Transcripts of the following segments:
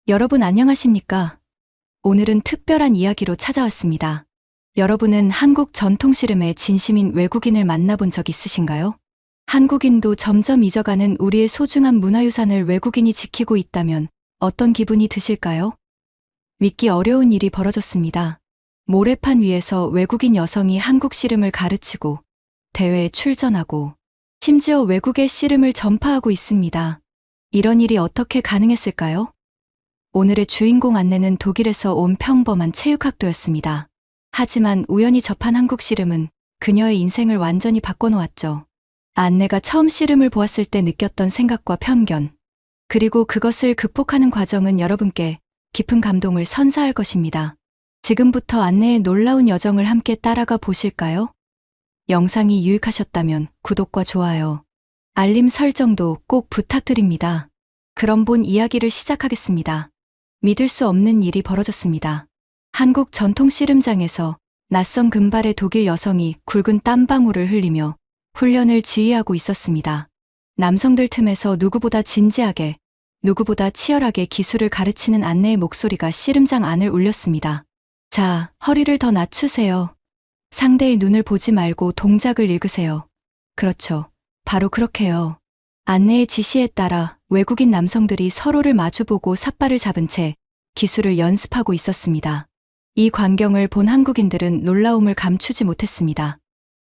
여러분 안녕하십니까? 오늘은 특별한 이야기로 찾아왔습니다. 여러분은 한국 전통 씨름의 진심인 외국인을 만나본 적 있으신가요? 한국인도 점점 잊어가는 우리의 소중한 문화유산을 외국인이 지키고 있다면 어떤 기분이 드실까요? 믿기 어려운 일이 벌어졌습니다. 모래판 위에서 외국인 여성이 한국 씨름을 가르치고 대회에 출전하고 심지어 외국의 씨름을 전파하고 있습니다. 이런 일이 어떻게 가능했을까요? 오늘의 주인공 안내는 독일에서 온 평범한 체육학도였습니다. 하지만 우연히 접한 한국 씨름은 그녀의 인생을 완전히 바꿔놓았죠. 안내가 처음 씨름을 보았을 때 느꼈던 생각과 편견, 그리고 그것을 극복하는 과정은 여러분께 깊은 감동을 선사할 것입니다. 지금부터 안내의 놀라운 여정을 함께 따라가 보실까요? 영상이 유익하셨다면 구독과 좋아요, 알림 설정도 꼭 부탁드립니다. 그럼 본 이야기를 시작하겠습니다. 믿을 수 없는 일이 벌어졌습니다. 한국 전통 씨름장에서 낯선 금발의 독일 여성이 굵은 땀방울을 흘리며 훈련을 지휘하고 있었습니다. 남성들 틈에서 누구보다 진지하게, 누구보다 치열하게 기술을 가르치는 안내의 목소리가 씨름장 안을 울렸습니다. 자, 허리를 더 낮추세요. 상대의 눈을 보지 말고 동작을 읽으세요. 그렇죠. 바로 그렇게요. 안내의 지시에 따라 외국인 남성들이 서로를 마주보고 삿발을 잡은 채 기술을 연습하고 있었습니다. 이 광경을 본 한국인들은 놀라움을 감추지 못했습니다.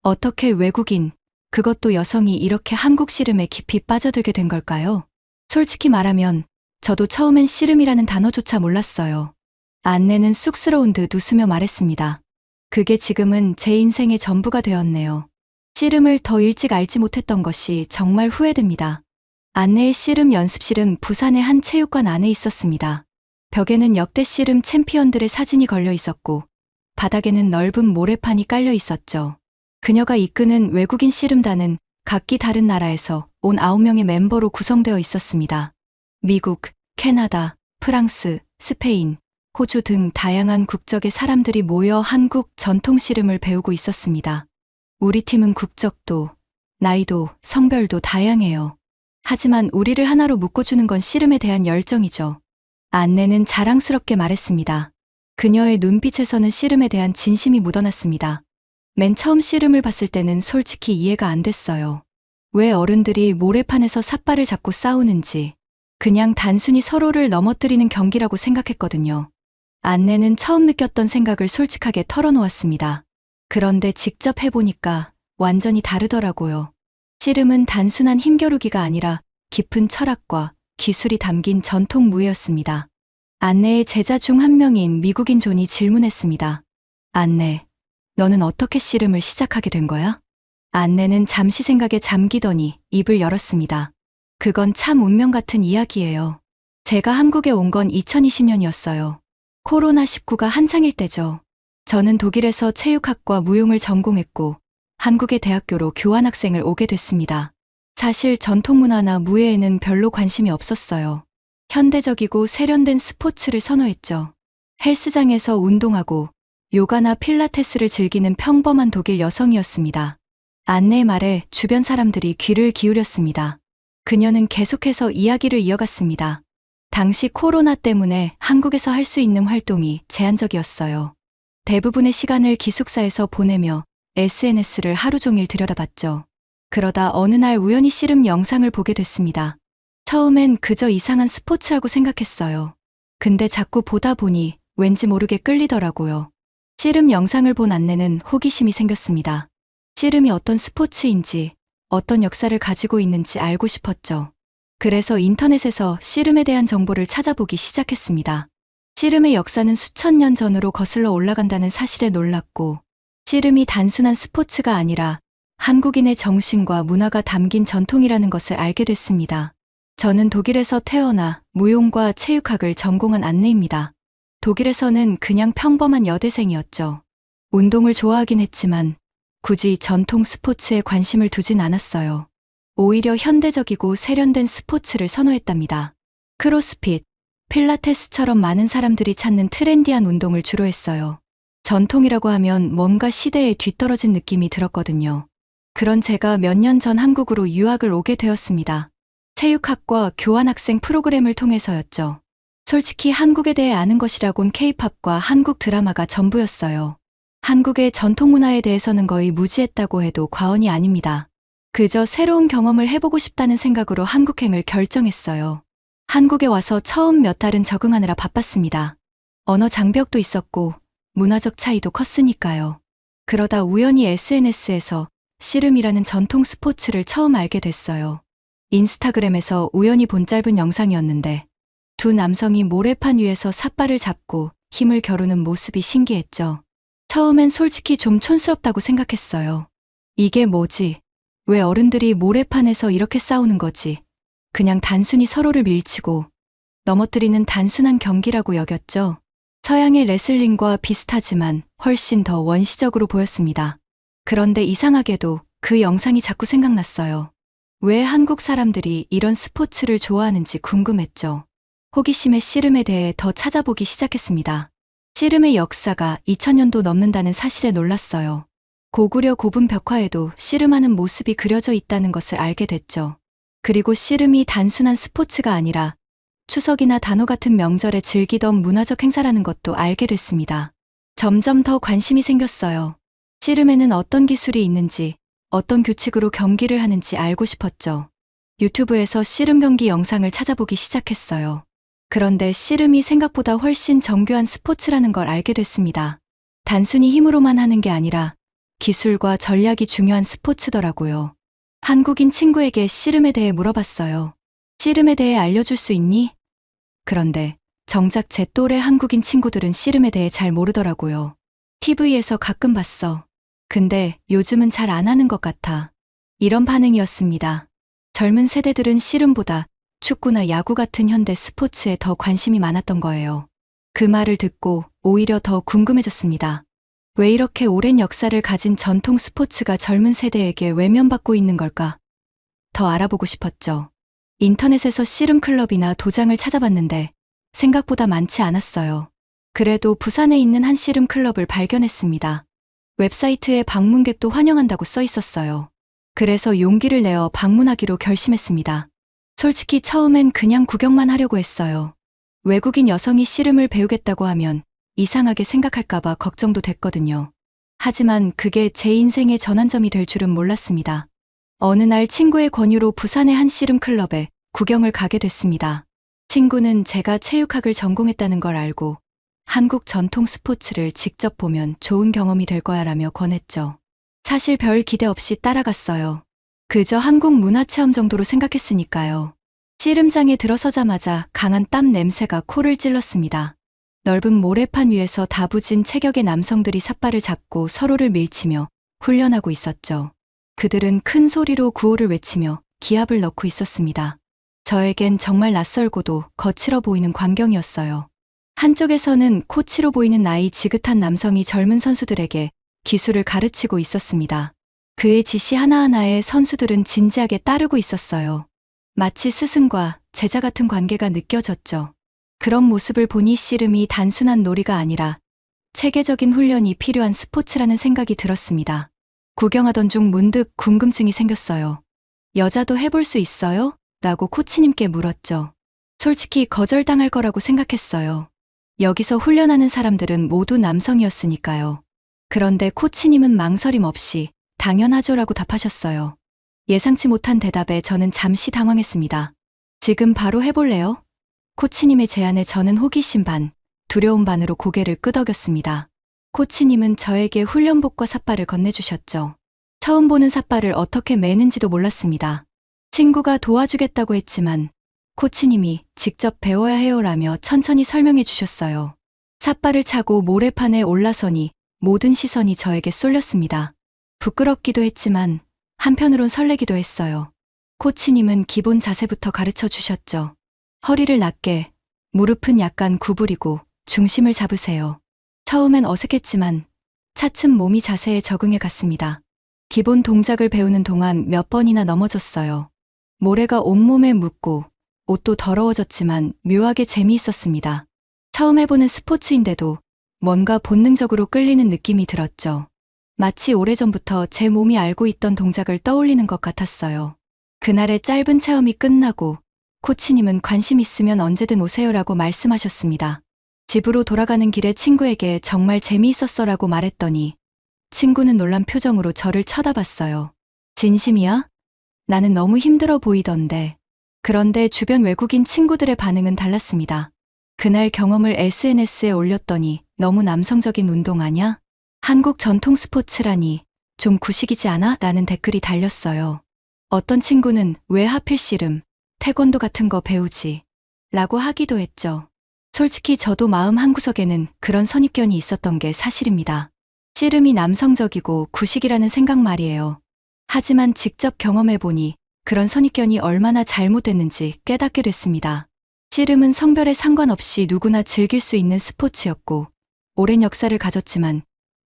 어떻게 외국인, 그것도 여성이 이렇게 한국 씨름에 깊이 빠져들게 된 걸까요? 솔직히 말하면 저도 처음엔 씨름이라는 단어조차 몰랐어요. 안내는 쑥스러운 듯 웃으며 말했습니다. 그게 지금은 제 인생의 전부가 되었네요. 씨름을 더 일찍 알지 못했던 것이 정말 후회됩니다. 안내의 씨름 연습실은 부산의 한 체육관 안에 있었습니다. 벽에는 역대 씨름 챔피언들의 사진이 걸려 있었고 바닥에는 넓은 모래판이 깔려 있었죠. 그녀가 이끄는 외국인 씨름단은 각기 다른 나라에서 온 9명의 멤버로 구성되어 있었습니다. 미국, 캐나다, 프랑스, 스페인, 호주 등 다양한 국적의 사람들이 모여 한국 전통 씨름을 배우고 있었습니다. 우리 팀은 국적도, 나이도, 성별도 다양해요. 하지만 우리를 하나로 묶어주는 건 씨름에 대한 열정이죠. 안내는 자랑스럽게 말했습니다. 그녀의 눈빛에서는 씨름에 대한 진심이 묻어났습니다. 맨 처음 씨름을 봤을 때는 솔직히 이해가 안 됐어요. 왜 어른들이 모래판에서 삿발을 잡고 싸우는지, 그냥 단순히 서로를 넘어뜨리는 경기라고 생각했거든요. 안내는 처음 느꼈던 생각을 솔직하게 털어놓았습니다. 그런데 직접 해보니까 완전히 다르더라고요. 씨름은 단순한 힘겨루기가 아니라 깊은 철학과 기술이 담긴 전통 무예였습니다. 안내의 제자 중 한 명인 미국인 존이 질문했습니다. 안내, 너는 어떻게 씨름을 시작하게 된 거야? 안내는 잠시 생각에 잠기더니 입을 열었습니다. 그건 참 운명 같은 이야기예요. 제가 한국에 온 건 2020년이었어요. 코로나19가 한창일 때죠. 저는 독일에서 체육학과 무용을 전공했고 한국의 대학교로 교환학생을 오게 됐습니다. 사실 전통문화나 무예에는 별로 관심이 없었어요. 현대적이고 세련된 스포츠를 선호했죠. 헬스장에서 운동하고 요가나 필라테스를 즐기는 평범한 독일 여성이었습니다. 안내의 말에 주변 사람들이 귀를 기울였습니다. 그녀는 계속해서 이야기를 이어갔습니다. 당시 코로나 때문에 한국에서 할 수 있는 활동이 제한적이었어요. 대부분의 시간을 기숙사에서 보내며 SNS를 하루 종일 들여다봤죠. 그러다 어느 날 우연히 씨름 영상을 보게 됐습니다. 처음엔 그저 이상한 스포츠라고 생각했어요. 근데 자꾸 보다 보니 왠지 모르게 끌리더라고요. 씨름 영상을 본 안내는 호기심이 생겼습니다. 씨름이 어떤 스포츠인지, 어떤 역사를 가지고 있는지 알고 싶었죠. 그래서 인터넷에서 씨름에 대한 정보를 찾아보기 시작했습니다. 씨름의 역사는 수천 년 전으로 거슬러 올라간다는 사실에 놀랐고, 씨름이 단순한 스포츠가 아니라 한국인의 정신과 문화가 담긴 전통이라는 것을 알게 됐습니다. 저는 독일에서 태어나 무용과 체육학을 전공한 안내입니다. 독일에서는 그냥 평범한 여대생이었죠. 운동을 좋아하긴 했지만 굳이 전통 스포츠에 관심을 두진 않았어요. 오히려 현대적이고 세련된 스포츠를 선호했답니다. 크로스핏, 필라테스처럼 많은 사람들이 찾는 트렌디한 운동을 주로 했어요. 전통이라고 하면 뭔가 시대에 뒤떨어진 느낌이 들었거든요. 그런 제가 몇 년 전 한국으로 유학을 오게 되었습니다. 체육학과 교환학생 프로그램을 통해서였죠. 솔직히 한국에 대해 아는 것이라곤 K-팝과 한국 드라마가 전부였어요. 한국의 전통 문화에 대해서는 거의 무지했다고 해도 과언이 아닙니다. 그저 새로운 경험을 해보고 싶다는 생각으로 한국행을 결정했어요. 한국에 와서 처음 몇 달은 적응하느라 바빴습니다. 언어 장벽도 있었고 문화적 차이도 컸으니까요. 그러다 우연히 SNS에서 씨름이라는 전통 스포츠를 처음 알게 됐어요. 인스타그램에서 우연히 본 짧은 영상이었는데 두 남성이 모래판 위에서 삿발을 잡고 힘을 겨루는 모습이 신기했죠. 처음엔 솔직히 좀 촌스럽다고 생각했어요. 이게 뭐지? 왜 어른들이 모래판에서 이렇게 싸우는 거지? 그냥 단순히 서로를 밀치고 넘어뜨리는 단순한 경기라고 여겼죠. 서양의 레슬링과 비슷하지만 훨씬 더 원시적으로 보였습니다. 그런데 이상하게도 그 영상이 자꾸 생각났어요. 왜 한국 사람들이 이런 스포츠를 좋아하는지 궁금했죠. 호기심에 씨름에 대해 더 찾아보기 시작했습니다. 씨름의 역사가 2000년도 넘는다는 사실에 놀랐어요. 고구려 고분 벽화에도 씨름하는 모습이 그려져 있다는 것을 알게 됐죠. 그리고 씨름이 단순한 스포츠가 아니라 추석이나 단오 같은 명절에 즐기던 문화적 행사라는 것도 알게 됐습니다. 점점 더 관심이 생겼어요. 씨름에는 어떤 기술이 있는지, 어떤 규칙으로 경기를 하는지 알고 싶었죠. 유튜브에서 씨름 경기 영상을 찾아보기 시작했어요. 그런데 씨름이 생각보다 훨씬 정교한 스포츠라는 걸 알게 됐습니다. 단순히 힘으로만 하는 게 아니라 기술과 전략이 중요한 스포츠더라고요. 한국인 친구에게 씨름에 대해 물어봤어요. 씨름에 대해 알려줄 수 있니? 그런데 정작 제 또래 한국인 친구들은 씨름에 대해 잘 모르더라고요. TV에서 가끔 봤어. 근데 요즘은 잘 안 하는 것 같아. 이런 반응이었습니다. 젊은 세대들은 씨름보다 축구나 야구 같은 현대 스포츠에 더 관심이 많았던 거예요. 그 말을 듣고 오히려 더 궁금해졌습니다. 왜 이렇게 오랜 역사를 가진 전통 스포츠가 젊은 세대에게 외면받고 있는 걸까? 더 알아보고 싶었죠. 인터넷에서 씨름 클럽이나 도장을 찾아봤는데 생각보다 많지 않았어요. 그래도 부산에 있는 한 씨름 클럽을 발견했습니다. 웹사이트에 방문객도 환영한다고 써 있었어요. 그래서 용기를 내어 방문하기로 결심했습니다. 솔직히 처음엔 그냥 구경만 하려고 했어요. 외국인 여성이 씨름을 배우겠다고 하면 이상하게 생각할까봐 걱정도 됐거든요. 하지만 그게 제 인생의 전환점이 될 줄은 몰랐습니다. 어느 날 친구의 권유로 부산의 한 씨름 클럽에 구경을 가게 됐습니다. 친구는 제가 체육학을 전공했다는 걸 알고 한국 전통 스포츠를 직접 보면 좋은 경험이 될 거야 라며 권했죠. 사실 별 기대 없이 따라갔어요. 그저 한국 문화체험 정도로 생각했으니까요. 씨름장에 들어서자마자 강한 땀 냄새가 코를 찔렀습니다. 넓은 모래판 위에서 다부진 체격의 남성들이 삿발을 잡고 서로를 밀치며 훈련하고 있었죠. 그들은 큰 소리로 구호를 외치며 기합을 넣고 있었습니다. 저에겐 정말 낯설고도 거칠어 보이는 광경이었어요. 한쪽에서는 코치로 보이는 나이 지긋한 남성이 젊은 선수들에게 기술을 가르치고 있었습니다. 그의 지시 하나하나에 선수들은 진지하게 따르고 있었어요. 마치 스승과 제자 같은 관계가 느껴졌죠. 그런 모습을 보니 씨름이 단순한 놀이가 아니라 체계적인 훈련이 필요한 스포츠라는 생각이 들었습니다. 구경하던 중 문득 궁금증이 생겼어요. 여자도 해볼 수 있어요? 라고 코치님께 물었죠. 솔직히 거절당할 거라고 생각했어요. 여기서 훈련하는 사람들은 모두 남성이었으니까요. 그런데 코치님은 망설임 없이 당연하죠라고 답하셨어요. 예상치 못한 대답에 저는 잠시 당황했습니다. 지금 바로 해볼래요? 코치님의 제안에 저는 호기심 반, 두려움 반으로 고개를 끄덕였습니다. 코치님은 저에게 훈련복과 삿발을 건네주셨죠. 처음 보는 삿발을 어떻게 매는지도 몰랐습니다. 친구가 도와주겠다고 했지만 코치님이 직접 배워야 해요라며 천천히 설명해 주셨어요. 삿발을 차고 모래판에 올라서니 모든 시선이 저에게 쏠렸습니다. 부끄럽기도 했지만 한편으론 설레기도 했어요. 코치님은 기본 자세부터 가르쳐 주셨죠. 허리를 낮게, 무릎은 약간 구부리고 중심을 잡으세요. 처음엔 어색했지만 차츰 몸이 자세에 적응해 갔습니다. 기본 동작을 배우는 동안 몇 번이나 넘어졌어요. 모래가 온몸에 묻고 옷도 더러워졌지만 묘하게 재미있었습니다. 처음 해보는 스포츠인데도 뭔가 본능적으로 끌리는 느낌이 들었죠. 마치 오래전부터 제 몸이 알고 있던 동작을 떠올리는 것 같았어요. 그날의 짧은 체험이 끝나고 코치님은 관심 있으면 언제든 오세요라고 말씀하셨습니다. 집으로 돌아가는 길에 친구에게 정말 재미있었어라고 말했더니 친구는 놀란 표정으로 저를 쳐다봤어요. 진심이야? 나는 너무 힘들어 보이던데. 그런데 주변 외국인 친구들의 반응은 달랐습니다. 그날 경험을 SNS에 올렸더니 너무 남성적인 운동 아냐? 한국 전통 스포츠라니 좀 구식이지 않아? 라는 댓글이 달렸어요. 어떤 친구는 왜 하필 씨름, 태권도 같은 거 배우지? 라고 하기도 했죠. 솔직히 저도 마음 한구석에는 그런 선입견이 있었던 게 사실입니다. 씨름이 남성적이고 구식이라는 생각 말이에요. 하지만 직접 경험해보니 그런 선입견이 얼마나 잘못됐는지 깨닫게 됐습니다. 씨름은 성별에 상관없이 누구나 즐길 수 있는 스포츠였고 오랜 역사를 가졌지만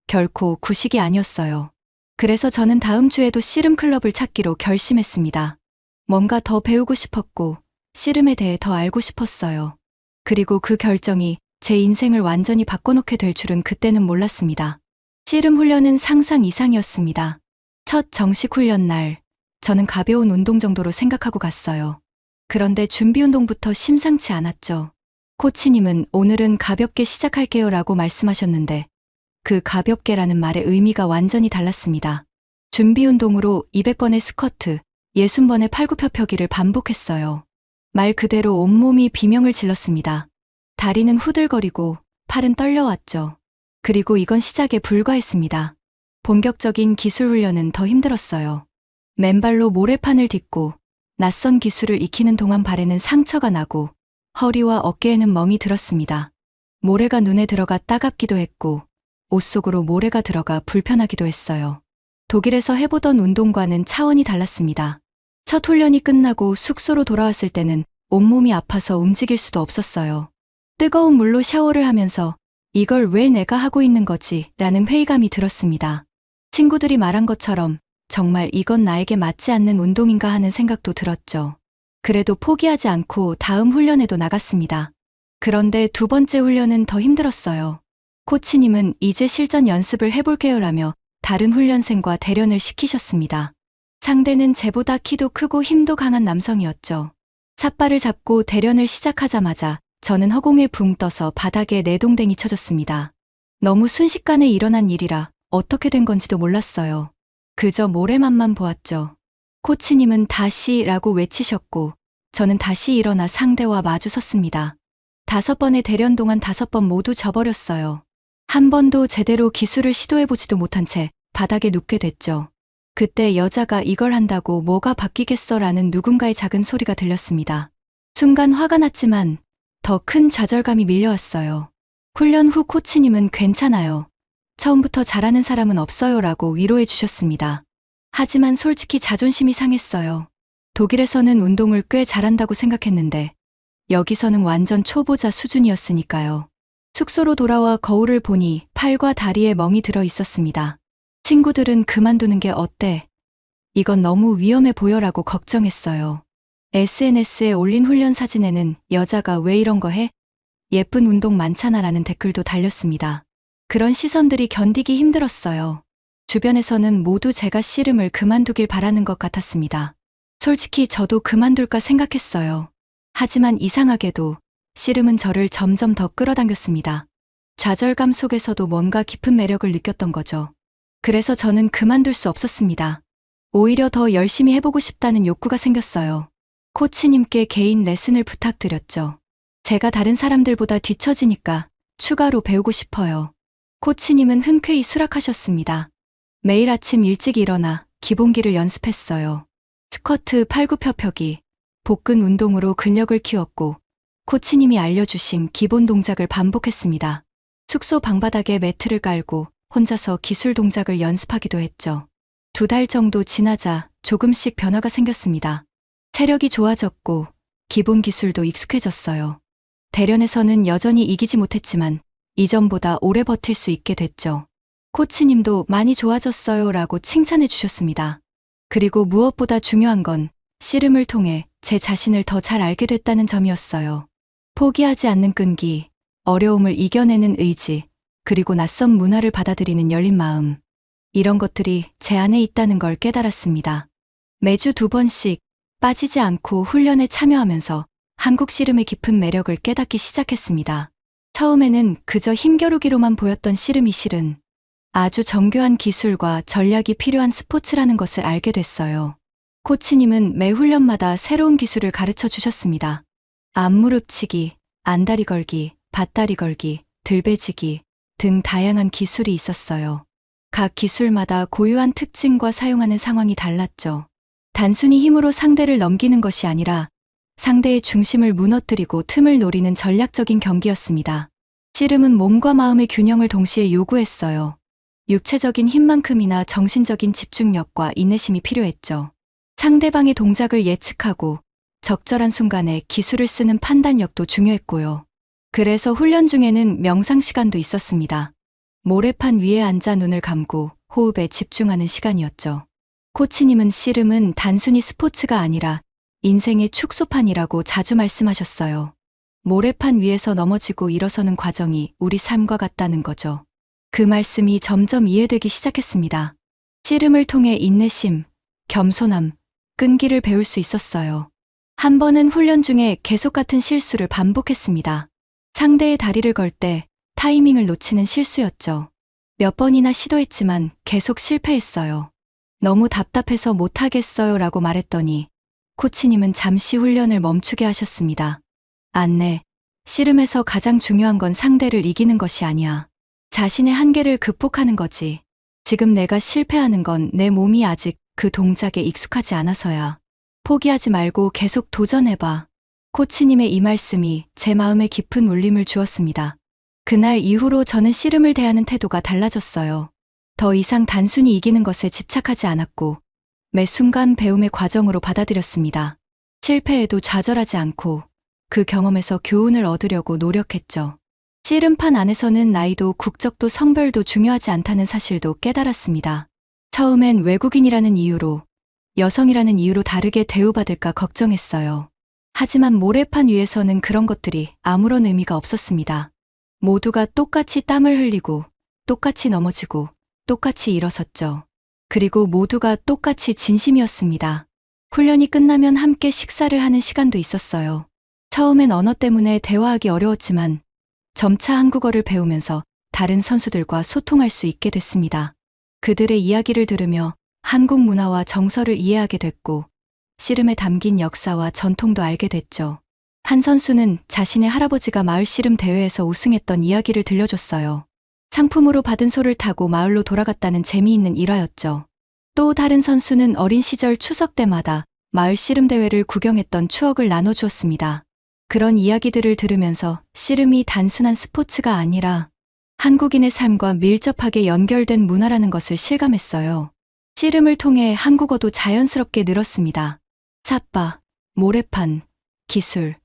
결코 구식이 아니었어요. 그래서 저는 다음 주에도 씨름 클럽을 찾기로 결심했습니다. 뭔가 더 배우고 싶었고 씨름에 대해 더 알고 싶었어요. 그리고 그 결정이 제 인생을 완전히 바꿔놓게 될 줄은 그때는 몰랐습니다. 씨름 훈련은 상상 이상이었습니다. 첫 정식 훈련 날, 저는 가벼운 운동 정도로 생각하고 갔어요. 그런데 준비 운동부터 심상치 않았죠. 코치님은 오늘은 가볍게 시작할게요 라고 말씀하셨는데 그 가볍게라는 말의 의미가 완전히 달랐습니다. 준비 운동으로 200번의 스쿼트, 60번의 팔굽혀펴기를 반복했어요. 말 그대로 온몸이 비명을 질렀습니다. 다리는 후들거리고 팔은 떨려왔죠. 그리고 이건 시작에 불과했습니다. 본격적인 기술 훈련은 더 힘들었어요. 맨발로 모래판을 딛고 낯선 기술을 익히는 동안 발에는 상처가 나고 허리와 어깨에는 멍이 들었습니다. 모래가 눈에 들어가 따갑기도 했고 옷 속으로 모래가 들어가 불편하기도 했어요. 독일에서 해보던 운동과는 차원이 달랐습니다. 첫 훈련이 끝나고 숙소로 돌아왔을 때는 온몸이 아파서 움직일 수도 없었어요. 뜨거운 물로 샤워를 하면서 이걸 왜 내가 하고 있는 거지? 라는 회의감이 들었습니다. 친구들이 말한 것처럼 정말 이건 나에게 맞지 않는 운동인가 하는 생각도 들었죠. 그래도 포기하지 않고 다음 훈련에도 나갔습니다. 그런데 두 번째 훈련은 더 힘들었어요. 코치님은 이제 실전 연습을 해볼게요라며 다른 훈련생과 대련을 시키셨습니다. 상대는 제보다 키도 크고 힘도 강한 남성이었죠. 삿발을 잡고 대련을 시작하자마자 저는 허공에 붕 떠서 바닥에 내동댕이 쳐졌습니다. 너무 순식간에 일어난 일이라 어떻게 된 건지도 몰랐어요. 그저 모래만만 보았죠. 코치님은 다시라고 외치셨고 저는 다시 일어나 상대와 마주 섰습니다. 5번의 대련 동안 5번 모두 져버렸어요. 한 번도 제대로 기술을 시도해보지도 못한 채 바닥에 눕게 됐죠. 그때 여자가 이걸 한다고 뭐가 바뀌겠어라는 누군가의 작은 소리가 들렸습니다. 순간 화가 났지만 더 큰 좌절감이 밀려왔어요. 훈련 후 코치님은 괜찮아요. 처음부터 잘하는 사람은 없어요라고 위로해 주셨습니다. 하지만 솔직히 자존심이 상했어요. 독일에서는 운동을 꽤 잘한다고 생각했는데 여기서는 완전 초보자 수준이었으니까요. 숙소로 돌아와 거울을 보니 팔과 다리에 멍이 들어 있었습니다. 친구들은 그만두는 게 어때? 이건 너무 위험해 보여라고 걱정했어요. SNS에 올린 훈련 사진에는 여자가 왜 이런 거 해? 예쁜 운동 많잖아 라는 댓글도 달렸습니다. 그런 시선들이 견디기 힘들었어요. 주변에서는 모두 제가 씨름을 그만두길 바라는 것 같았습니다. 솔직히 저도 그만둘까 생각했어요. 하지만 이상하게도 씨름은 저를 점점 더 끌어당겼습니다. 좌절감 속에서도 뭔가 깊은 매력을 느꼈던 거죠. 그래서 저는 그만둘 수 없었습니다. 오히려 더 열심히 해보고 싶다는 욕구가 생겼어요. 코치님께 개인 레슨을 부탁드렸죠. 제가 다른 사람들보다 뒤처지니까 추가로 배우고 싶어요. 코치님은 흔쾌히 수락하셨습니다. 매일 아침 일찍 일어나 기본기를 연습했어요. 스쿼트, 팔굽혀펴기, 복근 운동으로 근력을 키웠고 코치님이 알려주신 기본 동작을 반복했습니다. 숙소 방바닥에 매트를 깔고 혼자서 기술 동작을 연습하기도 했죠. 2달 정도 지나자 조금씩 변화가 생겼습니다. 체력이 좋아졌고 기본 기술도 익숙해졌어요. 대련에서는 여전히 이기지 못했지만 이전보다 오래 버틸 수 있게 됐죠. 코치님도 많이 좋아졌어요 라고 칭찬해 주셨습니다. 그리고 무엇보다 중요한 건 씨름을 통해 제 자신을 더 잘 알게 됐다는 점이었어요. 포기하지 않는 끈기, 어려움을 이겨내는 의지, 그리고 낯선 문화를 받아들이는 열린 마음. 이런 것들이 제 안에 있다는 걸 깨달았습니다. 매주 2번씩 빠지지 않고 훈련에 참여하면서 한국 씨름의 깊은 매력을 깨닫기 시작했습니다. 처음에는 그저 힘겨루기로만 보였던 씨름이 실은 아주 정교한 기술과 전략이 필요한 스포츠라는 것을 알게 됐어요. 코치님은 매 훈련마다 새로운 기술을 가르쳐 주셨습니다. 앞무릎치기, 안다리 걸기, 밭다리 걸기, 들배지기 등 다양한 기술이 있었어요. 각 기술마다 고유한 특징과 사용하는 상황이 달랐죠. 단순히 힘으로 상대를 넘기는 것이 아니라 상대의 중심을 무너뜨리고 틈을 노리는 전략적인 경기였습니다. 씨름은 몸과 마음의 균형을 동시에 요구했어요. 육체적인 힘만큼이나 정신적인 집중력과 인내심이 필요했죠. 상대방의 동작을 예측하고 적절한 순간에 기술을 쓰는 판단력도 중요했고요. 그래서 훈련 중에는 명상 시간도 있었습니다. 모래판 위에 앉아 눈을 감고 호흡에 집중하는 시간이었죠. 코치님은 씨름은 단순히 스포츠가 아니라 인생의 축소판이라고 자주 말씀하셨어요. 모래판 위에서 넘어지고 일어서는 과정이 우리 삶과 같다는 거죠. 그 말씀이 점점 이해되기 시작했습니다. 씨름을 통해 인내심, 겸손함, 끈기를 배울 수 있었어요. 한 번은 훈련 중에 계속 같은 실수를 반복했습니다. 상대의 다리를 걸 때 타이밍을 놓치는 실수였죠. 몇 번이나 시도했지만 계속 실패했어요. 너무 답답해서 못하겠어요 라고 말했더니 코치님은 잠시 훈련을 멈추게 하셨습니다. 안내, 씨름에서 가장 중요한 건 상대를 이기는 것이 아니야. 자신의 한계를 극복하는 거지. 지금 내가 실패하는 건 내 몸이 아직 그 동작에 익숙하지 않아서야. 포기하지 말고 계속 도전해봐. 코치님의 이 말씀이 제 마음에 깊은 울림을 주었습니다. 그날 이후로 저는 씨름을 대하는 태도가 달라졌어요. 더 이상 단순히 이기는 것에 집착하지 않았고 매 순간 배움의 과정으로 받아들였습니다. 실패에도 좌절하지 않고 그 경험에서 교훈을 얻으려고 노력했죠. 씨름판 안에서는 나이도 국적도 성별도 중요하지 않다는 사실도 깨달았습니다. 처음엔 외국인이라는 이유로, 여성이라는 이유로 다르게 대우받을까 걱정했어요. 하지만 모래판 위에서는 그런 것들이 아무런 의미가 없었습니다. 모두가 똑같이 땀을 흘리고, 똑같이 넘어지고, 똑같이 일어섰죠. 그리고 모두가 똑같이 진심이었습니다. 훈련이 끝나면 함께 식사를 하는 시간도 있었어요. 처음엔 언어 때문에 대화하기 어려웠지만 점차 한국어를 배우면서 다른 선수들과 소통할 수 있게 됐습니다. 그들의 이야기를 들으며 한국 문화와 정서를 이해하게 됐고 씨름에 담긴 역사와 전통도 알게 됐죠. 한 선수는 자신의 할아버지가 마을 씨름 대회에서 우승했던 이야기를 들려줬어요. 상품으로 받은 소를 타고 마을로 돌아갔다는 재미있는 일화였죠. 또 다른 선수는 어린 시절 추석 때마다 마을 씨름 대회를 구경했던 추억을 나눠주었습니다. 그런 이야기들을 들으면서 씨름이 단순한 스포츠가 아니라 한국인의 삶과 밀접하게 연결된 문화라는 것을 실감했어요. 씨름을 통해 한국어도 자연스럽게 늘었습니다. 삿바, 모래판, 기술,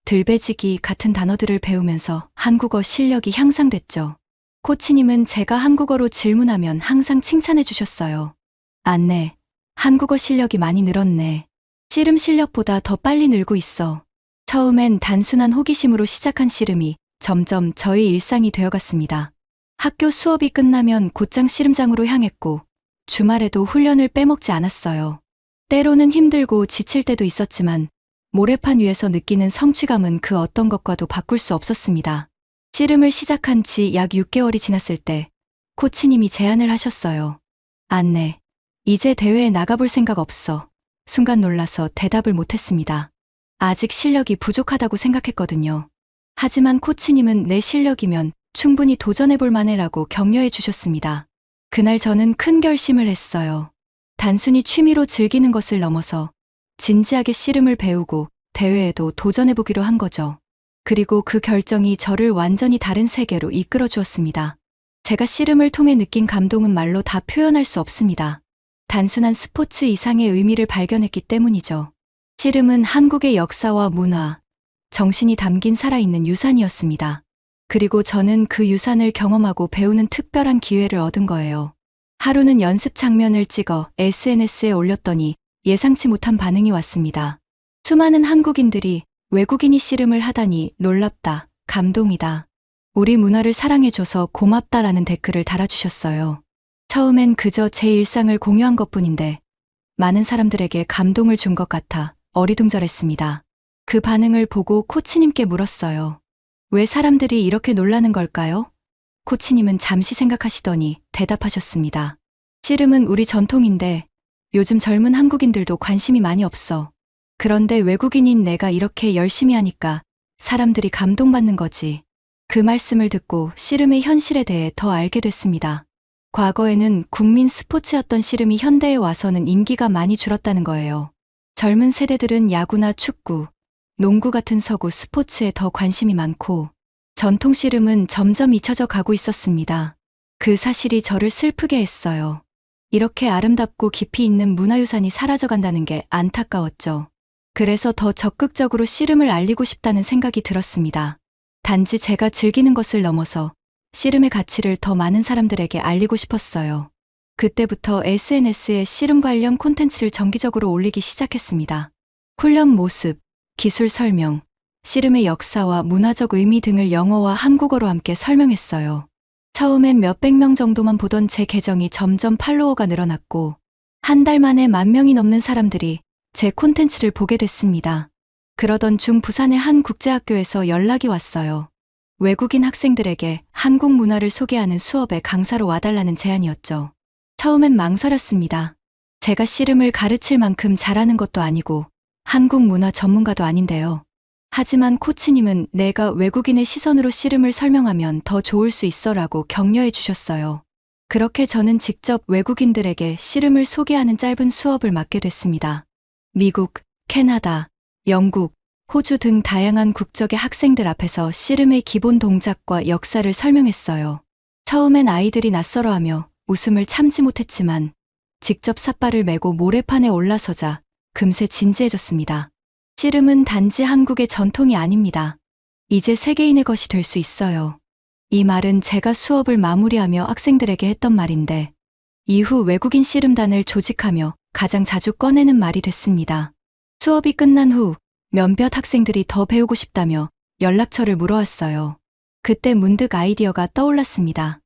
들배지기 같은 단어들을 배우면서 한국어 실력이 향상됐죠. 코치님은 제가 한국어로 질문하면 항상 칭찬해 주셨어요. 안내, 한국어 실력이 많이 늘었네. 씨름 실력보다 더 빨리 늘고 있어. 처음엔 단순한 호기심으로 시작한 씨름이 점점 저의 일상이 되어갔습니다. 학교 수업이 끝나면 곧장 씨름장으로 향했고 주말에도 훈련을 빼먹지 않았어요. 때로는 힘들고 지칠 때도 있었지만 모래판 위에서 느끼는 성취감은 그 어떤 것과도 바꿀 수 없었습니다. 씨름을 시작한 지 약 6개월이 지났을 때 코치님이 제안을 하셨어요. 안내, 이제 대회에 나가볼 생각 없어. 순간 놀라서 대답을 못했습니다. 아직 실력이 부족하다고 생각했거든요. 하지만 코치님은 내 실력이면 충분히 도전해볼 만해라고 격려해 주셨습니다. 그날 저는 큰 결심을 했어요. 단순히 취미로 즐기는 것을 넘어서 진지하게 씨름을 배우고 대회에도 도전해보기로 한 거죠. 그리고 그 결정이 저를 완전히 다른 세계로 이끌어 주었습니다. 제가 씨름을 통해 느낀 감동은 말로 다 표현할 수 없습니다. 단순한 스포츠 이상의 의미를 발견했기 때문이죠. 씨름은 한국의 역사와 문화, 정신이 담긴 살아있는 유산이었습니다. 그리고 저는 그 유산을 경험하고 배우는 특별한 기회를 얻은 거예요. 하루는 연습 장면을 찍어 SNS에 올렸더니 예상치 못한 반응이 왔습니다. 수많은 한국인들이 외국인이 씨름을 하다니 놀랍다, 감동이다. 우리 문화를 사랑해줘서 고맙다라는 댓글을 달아주셨어요. 처음엔 그저 제 일상을 공유한 것뿐인데 많은 사람들에게 감동을 준 것 같아 어리둥절했습니다. 그 반응을 보고 코치님께 물었어요. 왜 사람들이 이렇게 놀라는 걸까요? 코치님은 잠시 생각하시더니 대답하셨습니다. 씨름은 우리 전통인데 요즘 젊은 한국인들도 관심이 많이 없어. 그런데 외국인인 내가 이렇게 열심히 하니까 사람들이 감동받는 거지. 그 말씀을 듣고 씨름의 현실에 대해 더 알게 됐습니다. 과거에는 국민 스포츠였던 씨름이 현대에 와서는 인기가 많이 줄었다는 거예요. 젊은 세대들은 야구나 축구, 농구 같은 서구 스포츠에 더 관심이 많고 전통 씨름은 점점 잊혀져 가고 있었습니다. 그 사실이 저를 슬프게 했어요. 이렇게 아름답고 깊이 있는 문화유산이 사라져간다는 게 안타까웠죠. 그래서 더 적극적으로 씨름을 알리고 싶다는 생각이 들었습니다. 단지 제가 즐기는 것을 넘어서 씨름의 가치를 더 많은 사람들에게 알리고 싶었어요. 그때부터 SNS에 씨름 관련 콘텐츠를 정기적으로 올리기 시작했습니다. 훈련 모습, 기술 설명, 씨름의 역사와 문화적 의미 등을 영어와 한국어로 함께 설명했어요. 처음엔 몇백 명 정도만 보던 제 계정이 점점 팔로워가 늘어났고 한 달 만에 10,000명이 넘는 사람들이 제 콘텐츠를 보게 됐습니다. 그러던 중 부산의 한 국제학교에서 연락이 왔어요. 외국인 학생들에게 한국 문화를 소개하는 수업에 강사로 와달라는 제안이었죠. 처음엔 망설였습니다. 제가 씨름을 가르칠 만큼 잘하는 것도 아니고 한국 문화 전문가도 아닌데요. 하지만 코치님은 내가 외국인의 시선으로 씨름을 설명하면 더 좋을 수 있어라고 격려해 주셨어요. 그렇게 저는 직접 외국인들에게 씨름을 소개하는 짧은 수업을 맡게 됐습니다. 미국, 캐나다, 영국, 호주 등 다양한 국적의 학생들 앞에서 씨름의 기본 동작과 역사를 설명했어요. 처음엔 아이들이 낯설어하며 웃음을 참지 못했지만 직접 삿발을 메고 모래판에 올라서자 금세 진지해졌습니다. 씨름은 단지 한국의 전통이 아닙니다. 이제 세계인의 것이 될 수 있어요. 이 말은 제가 수업을 마무리하며 학생들에게 했던 말인데 이후 외국인 씨름단을 조직하며 가장 자주 꺼내는 말이 됐습니다. 수업이 끝난 후 몇몇 학생들이 더 배우고 싶다며 연락처를 물어왔어요. 그때 문득 아이디어가 떠올랐습니다.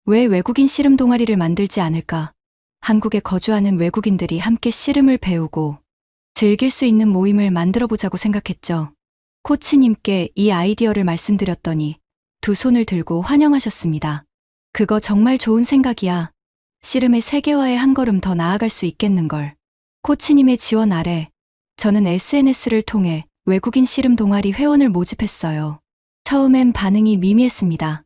왜 외국인 씨름 동아리를 만들지 않을까? 한국에 거주하는 외국인들이 함께 씨름을 배우고 즐길 수 있는 모임을 만들어보자고 생각했죠. 코치님께 이 아이디어를 말씀드렸더니 두 손을 들고 환영하셨습니다. 그거 정말 좋은 생각이야. 씨름의 세계화에 한 걸음 더 나아갈 수 있겠는걸. 코치님의 지원 아래 저는 SNS를 통해 외국인 씨름 동아리 회원을 모집했어요. 처음엔 반응이 미미했습니다.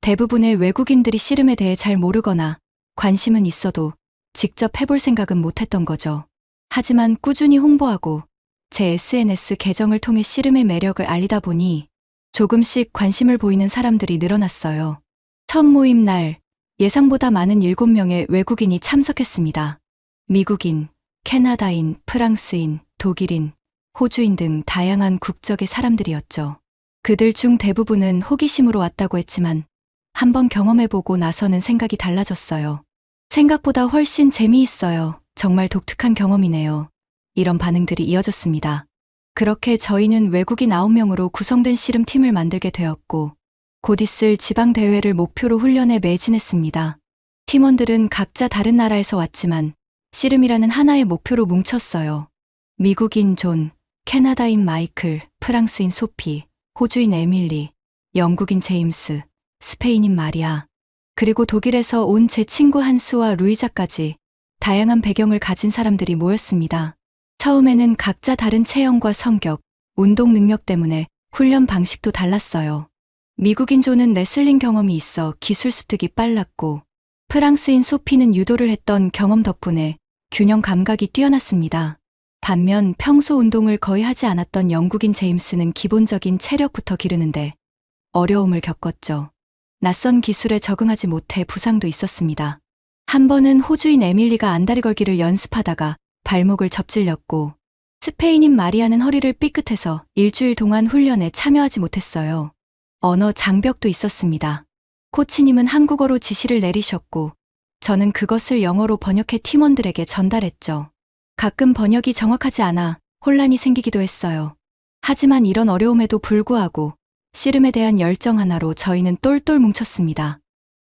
대부분의 외국인들이 씨름에 대해 잘 모르거나 관심은 있어도 직접 해볼 생각은 못했던 거죠. 하지만 꾸준히 홍보하고 제 SNS 계정을 통해 씨름의 매력을 알리다 보니 조금씩 관심을 보이는 사람들이 늘어났어요. 첫 모임 날 예상보다 많은 7명의 외국인이 참석했습니다. 미국인, 캐나다인, 프랑스인, 독일인, 호주인 등 다양한 국적의 사람들이었죠. 그들 중 대부분은 호기심으로 왔다고 했지만 한번 경험해보고 나서는 생각이 달라졌어요. 생각보다 훨씬 재미있어요. 정말 독특한 경험이네요. 이런 반응들이 이어졌습니다. 그렇게 저희는 외국인 9명으로 구성된 씨름팀을 만들게 되었고 곧 있을 지방대회를 목표로 훈련에 매진했습니다. 팀원들은 각자 다른 나라에서 왔지만 씨름이라는 하나의 목표로 뭉쳤어요. 미국인 존, 캐나다인 마이클, 프랑스인 소피, 호주인 에밀리, 영국인 제임스, 스페인인 마리아, 그리고 독일에서 온 제 친구 한스와 루이자까지 다양한 배경을 가진 사람들이 모였습니다. 처음에는 각자 다른 체형과 성격, 운동 능력 때문에 훈련 방식도 달랐어요. 미국인 존은 레슬링 경험이 있어 기술 습득이 빨랐고 프랑스인 소피는 유도를 했던 경험 덕분에 균형 감각이 뛰어났습니다. 반면 평소 운동을 거의 하지 않았던 영국인 제임스는 기본적인 체력부터 기르는데 어려움을 겪었죠. 낯선 기술에 적응하지 못해 부상도 있었습니다. 한 번은 호주인 에밀리가 안다리 걸기를 연습하다가 발목을 접질렸고 스페인인 마리아는 허리를 삐끗해서 일주일 동안 훈련에 참여하지 못했어요. 언어 장벽도 있었습니다. 코치님은 한국어로 지시를 내리셨고 저는 그것을 영어로 번역해 팀원들에게 전달했죠. 가끔 번역이 정확하지 않아 혼란이 생기기도 했어요. 하지만 이런 어려움에도 불구하고 씨름에 대한 열정 하나로 저희는 똘똘 뭉쳤습니다.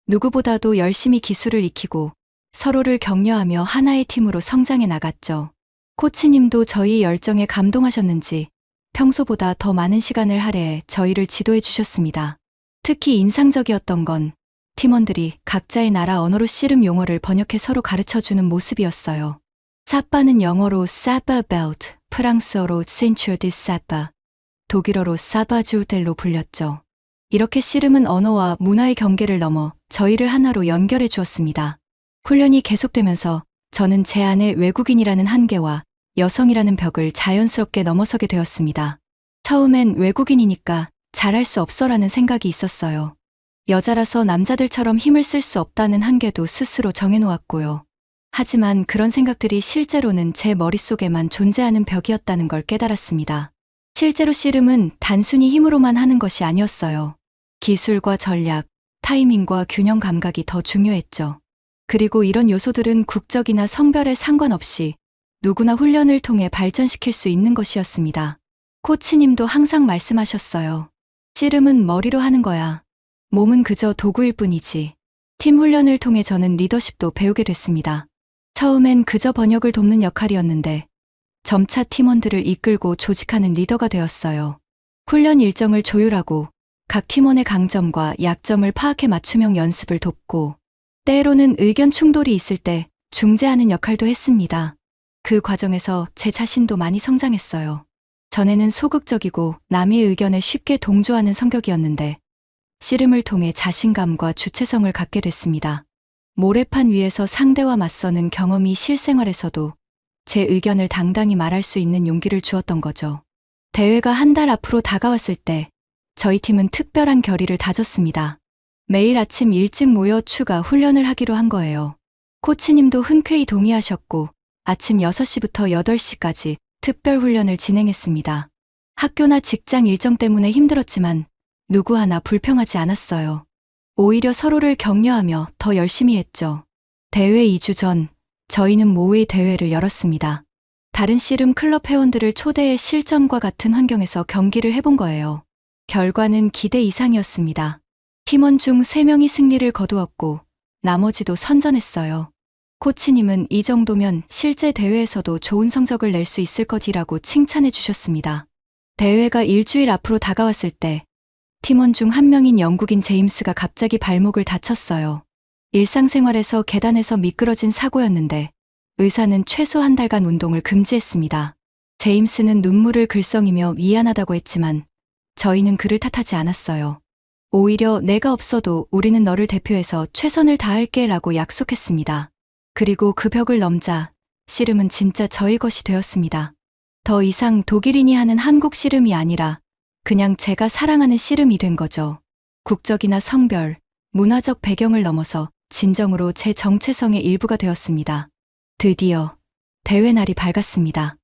누구보다도 열심히 기술을 익히고 서로를 격려하며 하나의 팀으로 성장해 나갔죠. 코치님도 저희 열정에 감동하셨는지 평소보다 더 많은 시간을 할애해 저희를 지도해 주셨습니다. 특히 인상적이었던 건 팀원들이 각자의 나라 언어로 씨름 용어를 번역해 서로 가르쳐주는 모습이었어요. 사빠는 영어로 사바 벨트, 프랑스어로 센츄어 디 사빠, 독일어로 사바주델로 불렸죠. 이렇게 씨름은 언어와 문화의 경계를 넘어 저희를 하나로 연결해 주었습니다. 훈련이 계속되면서 저는 제 안에 외국인이라는 한계와 여성이라는 벽을 자연스럽게 넘어서게 되었습니다. 처음엔 외국인이니까 잘할 수 없어라는 생각이 있었어요. 여자라서 남자들처럼 힘을 쓸 수 없다는 한계도 스스로 정해놓았고요. 하지만 그런 생각들이 실제로는 제 머릿속에만 존재하는 벽이었다는 걸 깨달았습니다. 실제로 씨름은 단순히 힘으로만 하는 것이 아니었어요. 기술과 전략, 타이밍과 균형 감각이 더 중요했죠. 그리고 이런 요소들은 국적이나 성별에 상관없이 누구나 훈련을 통해 발전시킬 수 있는 것이었습니다. 코치님도 항상 말씀하셨어요. 씨름은 머리로 하는 거야. 몸은 그저 도구일 뿐이지. 팀 훈련을 통해 저는 리더십도 배우게 됐습니다. 처음엔 그저 번역을 돕는 역할이었는데 점차 팀원들을 이끌고 조직하는 리더가 되었어요. 훈련 일정을 조율하고 각 팀원의 강점과 약점을 파악해 맞춤형 연습을 돕고 때로는 의견 충돌이 있을 때 중재하는 역할도 했습니다. 그 과정에서 제 자신도 많이 성장했어요. 전에는 소극적이고 남의 의견에 쉽게 동조하는 성격이었는데 씨름을 통해 자신감과 주체성을 갖게 됐습니다. 모래판 위에서 상대와 맞서는 경험이 실생활에서도 제 의견을 당당히 말할 수 있는 용기를 주었던 거죠. 대회가 한 달 앞으로 다가왔을 때 저희 팀은 특별한 결의를 다졌습니다. 매일 아침 일찍 모여 추가 훈련을 하기로 한 거예요. 코치님도 흔쾌히 동의하셨고 아침 6시부터 8시까지 특별 훈련을 진행했습니다. 학교나 직장 일정 때문에 힘들었지만 누구 하나 불평하지 않았어요. 오히려 서로를 격려하며 더 열심히 했죠. 대회 2주 전 저희는 모의 대회를 열었습니다. 다른 씨름 클럽 회원들을 초대해 실전과 같은 환경에서 경기를 해본 거예요. 결과는 기대 이상이었습니다. 팀원 중 3명이 승리를 거두었고 나머지도 선전했어요. 코치님은 이 정도면 실제 대회에서도 좋은 성적을 낼 수 있을 것이라고 칭찬해 주셨습니다. 대회가 일주일 앞으로 다가왔을 때 팀원 중 한 명인 영국인 제임스가 갑자기 발목을 다쳤어요. 일상생활에서 계단에서 미끄러진 사고였는데 의사는 최소 한 달간 운동을 금지했습니다. 제임스는 눈물을 글썽이며 미안하다고 했지만 저희는 그를 탓하지 않았어요. 오히려 내가 없어도 우리는 너를 대표해서 최선을 다할게 라고 약속했습니다. 그리고 그 벽을 넘자 씨름은 진짜 저희 것이 되었습니다. 더 이상 독일인이 하는 한국 씨름이 아니라 그냥 제가 사랑하는 씨름이 된 거죠. 국적이나 성별, 문화적 배경을 넘어서 진정으로 제 정체성의 일부가 되었습니다. 드디어 대회 날이 밝았습니다.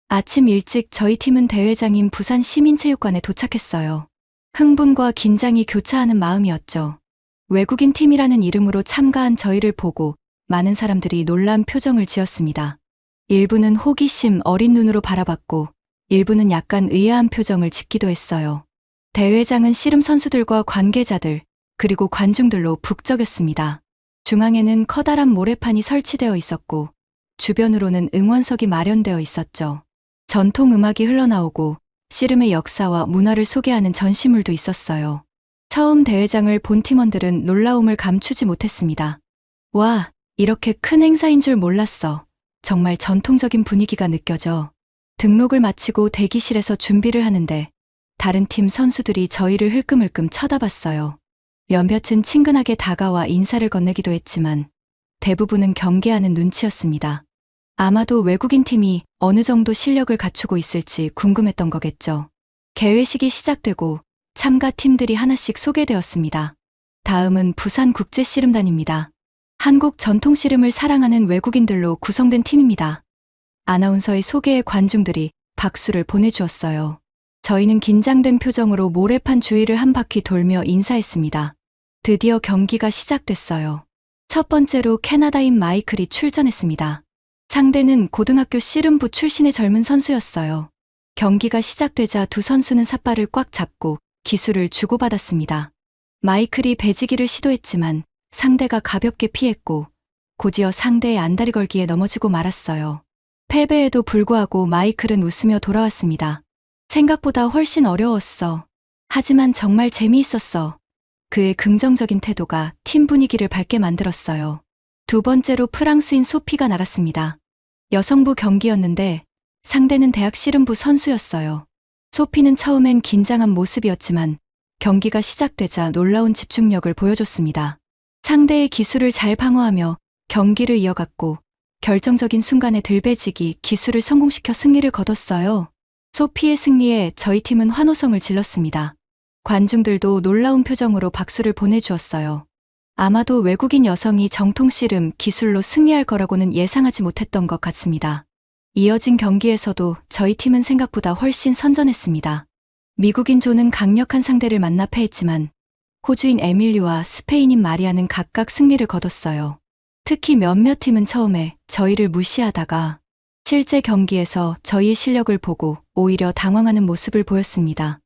아침 일찍 저희 팀은 대회장인 부산 시민체육관에 도착했어요. 흥분과 긴장이 교차하는 마음이었죠. 외국인 팀이라는 이름으로 참가한 저희를 보고 많은 사람들이 놀란 표정을 지었습니다. 일부는 호기심 어린 눈으로 바라봤고 일부는 약간 의아한 표정을 짓기도 했어요. 대회장은 씨름 선수들과 관계자들 그리고 관중들로 북적였습니다. 중앙에는 커다란 모래판이 설치되어 있었고 주변으로는 응원석이 마련되어 있었죠. 전통 음악이 흘러나오고 씨름의 역사와 문화를 소개하는 전시물도 있었어요. 처음 대회장을 본 팀원들은 놀라움을 감추지 못했습니다. 와, 이렇게 큰 행사인 줄 몰랐어. 정말 전통적인 분위기가 느껴져. 등록을 마치고 대기실에서 준비를 하는데 다른 팀 선수들이 저희를 흘끔흘끔 쳐다봤어요. 몇몇은 친근하게 다가와 인사를 건네기도 했지만 대부분은 경계하는 눈치였습니다. 아마도 외국인 팀이 어느 정도 실력을 갖추고 있을지 궁금했던 거겠죠. 개회식이 시작되고 참가 팀들이 하나씩 소개되었습니다. 다음은 부산국제씨름단입니다. 한국 전통씨름을 사랑하는 외국인들로 구성된 팀입니다. 아나운서의 소개에 관중들이 박수를 보내주었어요. 저희는 긴장된 표정으로 모래판 주위를 한 바퀴 돌며 인사했습니다. 드디어 경기가 시작됐어요. 첫 번째로 캐나다인 마이클이 출전했습니다. 상대는 고등학교 씨름부 출신의 젊은 선수였어요. 경기가 시작되자 두 선수는 삿발을 꽉 잡고 기술을 주고받았습니다. 마이클이 배지기를 시도했지만 상대가 가볍게 피했고 곧이어 상대의 안다리 걸기에 넘어지고 말았어요. 패배에도 불구하고 마이클은 웃으며 돌아왔습니다. 생각보다 훨씬 어려웠어. 하지만 정말 재미있었어. 그의 긍정적인 태도가 팀 분위기를 밝게 만들었어요. 두 번째로 프랑스인 소피가 나갔습니다. 여성부 경기였는데 상대는 대학 씨름부 선수였어요. 소피는 처음엔 긴장한 모습이었지만 경기가 시작되자 놀라운 집중력을 보여줬습니다. 상대의 기술을 잘 방어하며 경기를 이어갔고 결정적인 순간에 들배지기 기술을 성공시켜 승리를 거뒀어요. 소피의 승리에 저희 팀은 환호성을 질렀습니다. 관중들도 놀라운 표정으로 박수를 보내주었어요. 아마도 외국인 여성이 정통 씨름 기술로 승리할 거라고는 예상하지 못했던 것 같습니다. 이어진 경기에서도 저희 팀은 생각보다 훨씬 선전했습니다. 미국인 조는 강력한 상대를 만나 패했지만 호주인 에밀리와 스페인인 마리아는 각각 승리를 거뒀어요. 특히 몇몇 팀은 처음에 저희를 무시하다가 실제 경기에서 저희의 실력을 보고 오히려 당황하는 모습을 보였습니다.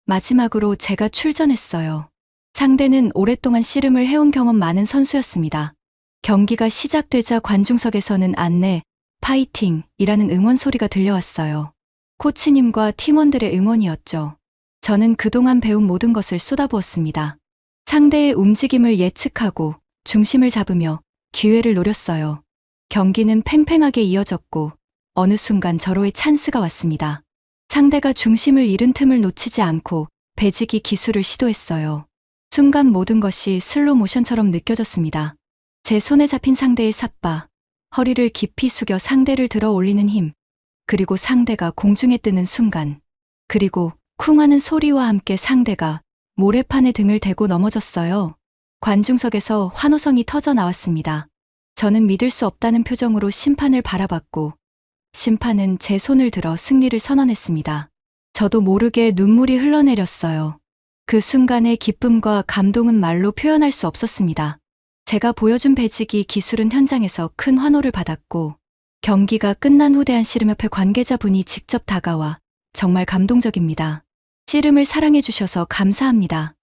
마지막으로 제가 출전했어요. 상대는 오랫동안 씨름을 해온 경험 많은 선수였습니다. 경기가 시작되자 관중석에서는 안내, 파이팅이라는 응원 소리가 들려왔어요. 코치님과 팀원들의 응원이었죠. 저는 그동안 배운 모든 것을 쏟아부었습니다. 상대의 움직임을 예측하고 중심을 잡으며 기회를 노렸어요. 경기는 팽팽하게 이어졌고 어느 순간 저로의 찬스가 왔습니다. 상대가 중심을 잃은 틈을 놓치지 않고 배지기 기술을 시도했어요. 순간 모든 것이 슬로 모션처럼 느껴졌습니다. 제 손에 잡힌 상대의 삿바, 허리를 깊이 숙여 상대를 들어 올리는 힘, 그리고 상대가 공중에 뜨는 순간, 그리고 쿵 하는 소리와 함께 상대가 모래판에 등을 대고 넘어졌어요. 관중석에서 환호성이 터져 나왔습니다. 저는 믿을 수 없다는 표정으로 심판을 바라봤고, 심판은 제 손을 들어 승리를 선언했습니다. 저도 모르게 눈물이 흘러내렸어요. 그 순간의 기쁨과 감동은 말로 표현할 수 없었습니다. 제가 보여준 배지기 기술은 현장에서 큰 환호를 받았고, 경기가 끝난 후 대한씨름협회 관계자분이 직접 다가와 정말 감동적입니다. 씨름을 사랑해주셔서 감사합니다.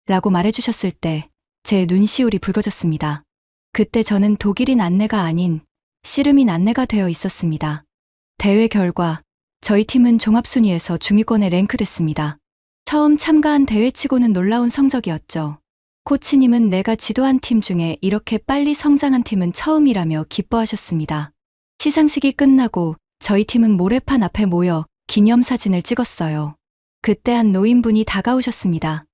라고 말해주셨을 때 제 눈시울이 붉어졌습니다. 그때 저는 독일인 안내가 아닌 씨름인 안내가 되어 있었습니다. 대회 결과 저희 팀은 종합순위에서 중위권에 랭크됐습니다. 처음 참가한 대회치고는 놀라운 성적이었죠. 코치님은 내가 지도한 팀 중에 이렇게 빨리 성장한 팀은 처음이라며 기뻐하셨습니다. 시상식이 끝나고 저희 팀은 모래판 앞에 모여 기념사진을 찍었어요. 그때 한 노인분이 다가오셨습니다.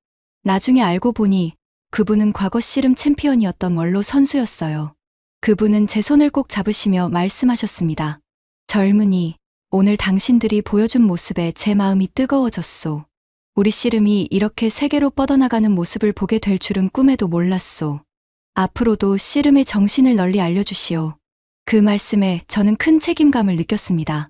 나중에 알고 보니 그분은 과거 씨름 챔피언이었던 원로 선수였어요. 그분은 제 손을 꼭 잡으시며 말씀하셨습니다. 젊은이, 오늘 당신들이 보여준 모습에 제 마음이 뜨거워졌소. 우리 씨름이 이렇게 세계로 뻗어나가는 모습을 보게 될 줄은 꿈에도 몰랐소. 앞으로도 씨름의 정신을 널리 알려주시오. 그 말씀에 저는 큰 책임감을 느꼈습니다.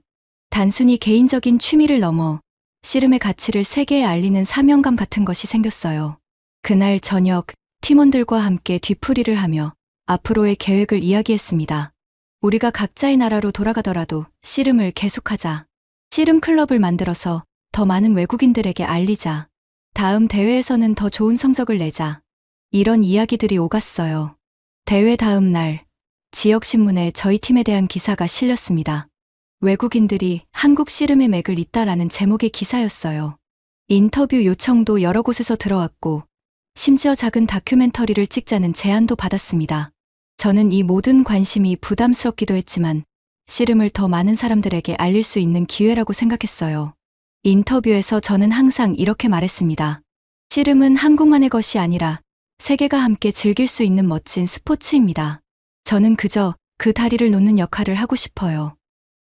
단순히 개인적인 취미를 넘어 씨름의 가치를 세계에 알리는 사명감 같은 것이 생겼어요. 그날 저녁 팀원들과 함께 뒤풀이를 하며 앞으로의 계획을 이야기했습니다. 우리가 각자의 나라로 돌아가더라도 씨름을 계속하자. 씨름 클럽을 만들어서 더 많은 외국인들에게 알리자. 다음 대회에서는 더 좋은 성적을 내자. 이런 이야기들이 오갔어요. 대회 다음 날 지역신문에 저희 팀에 대한 기사가 실렸습니다. 외국인들이 한국 씨름의 맥을 잇다라는 제목의 기사였어요. 인터뷰 요청도 여러 곳에서 들어왔고 심지어 작은 다큐멘터리를 찍자는 제안도 받았습니다. 저는 이 모든 관심이 부담스럽기도 했지만 씨름을 더 많은 사람들에게 알릴 수 있는 기회라고 생각했어요. 인터뷰에서 저는 항상 이렇게 말했습니다. 씨름은 한국만의 것이 아니라 세계가 함께 즐길 수 있는 멋진 스포츠입니다. 저는 그저 그 다리를 놓는 역할을 하고 싶어요.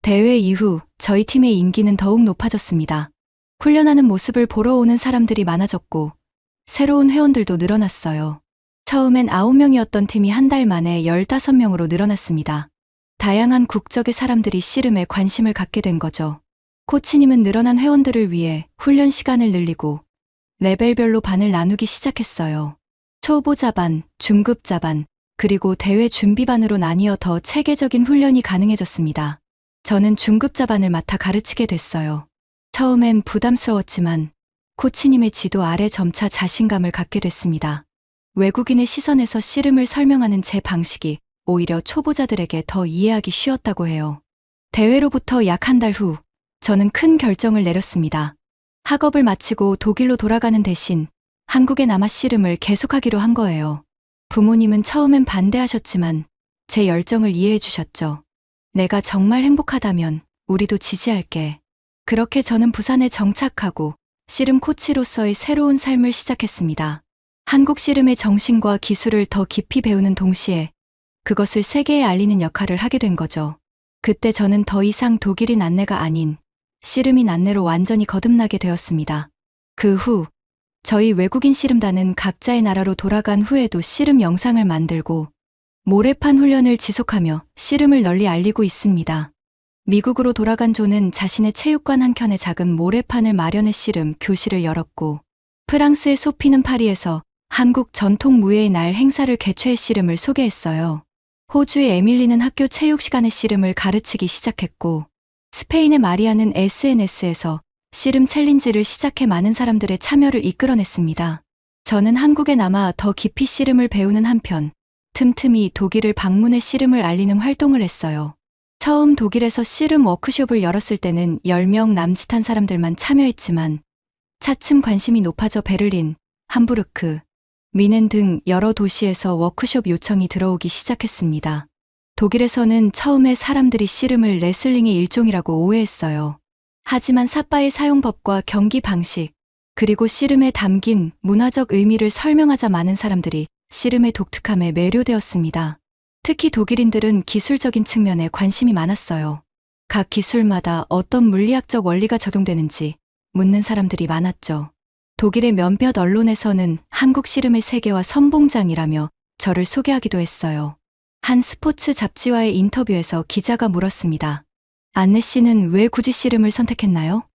대회 이후 저희 팀의 인기는 더욱 높아졌습니다. 훈련하는 모습을 보러 오는 사람들이 많아졌고 새로운 회원들도 늘어났어요. 처음엔 9명이었던 팀이 한 달 만에 15명으로 늘어났습니다. 다양한 국적의 사람들이 씨름에 관심을 갖게 된 거죠. 코치님은 늘어난 회원들을 위해 훈련 시간을 늘리고 레벨별로 반을 나누기 시작했어요. 초보자반, 중급자반, 그리고 대회 준비반으로 나뉘어 더 체계적인 훈련이 가능해졌습니다. 저는 중급자반을 맡아 가르치게 됐어요. 처음엔 부담스러웠지만 코치님의 지도 아래 점차 자신감을 갖게 됐습니다. 외국인의 시선에서 씨름을 설명하는 제 방식이 오히려 초보자들에게 더 이해하기 쉬웠다고 해요. 대회로부터 약 한 달 후, 저는 큰 결정을 내렸습니다. 학업을 마치고 독일로 돌아가는 대신 한국에 남아 씨름을 계속하기로 한 거예요. 부모님은 처음엔 반대하셨지만 제 열정을 이해해 주셨죠. 내가 정말 행복하다면 우리도 지지할게. 그렇게 저는 부산에 정착하고 씨름 코치로서의 새로운 삶을 시작했습니다. 한국 씨름의 정신과 기술을 더 깊이 배우는 동시에 그것을 세계에 알리는 역할을 하게 된 거죠. 그때 저는 더 이상 독일인 안내가 아닌 씨름인 안내로 완전히 거듭나게 되었습니다. 그 후 저희 외국인 씨름단은 각자의 나라로 돌아간 후에도 씨름 영상을 만들고 모래판 훈련을 지속하며 씨름을 널리 알리고 있습니다. 미국으로 돌아간 조는 자신의 체육관 한켠에 작은 모래판을 마련해 씨름 교실을 열었고, 프랑스의 소피는 파리에서 한국 전통 무예의 날 행사를 개최해 씨름을 소개했어요. 호주의 에밀리는 학교 체육 시간에 씨름을 가르치기 시작했고, 스페인의 마리아는 SNS에서 씨름 챌린지를 시작해 많은 사람들의 참여를 이끌어냈습니다. 저는 한국에 남아 더 깊이 씨름을 배우는 한편, 틈틈이 독일을 방문해 씨름을 알리는 활동을 했어요. 처음 독일에서 씨름 워크숍을 열었을 때는 10명 남짓한 사람들만 참여했지만 차츰 관심이 높아져 베를린, 함부르크, 미넨 등 여러 도시에서 워크숍 요청이 들어오기 시작했습니다. 독일에서는 처음에 사람들이 씨름을 레슬링의 일종이라고 오해했어요. 하지만 삿바의 사용법과 경기 방식, 그리고 씨름에 담긴 문화적 의미를 설명하자 많은 사람들이 씨름의 독특함에 매료되었습니다. 특히 독일인들은 기술적인 측면에 관심이 많았어요. 각 기술마다 어떤 물리학적 원리가 적용되는지 묻는 사람들이 많았죠. 독일의 몇몇 언론에서는 한국 씨름의 세계와 선봉장이라며 저를 소개하기도 했어요. 한 스포츠 잡지와의 인터뷰에서 기자가 물었습니다. 안내 씨는 왜 굳이 씨름을 선택했나요?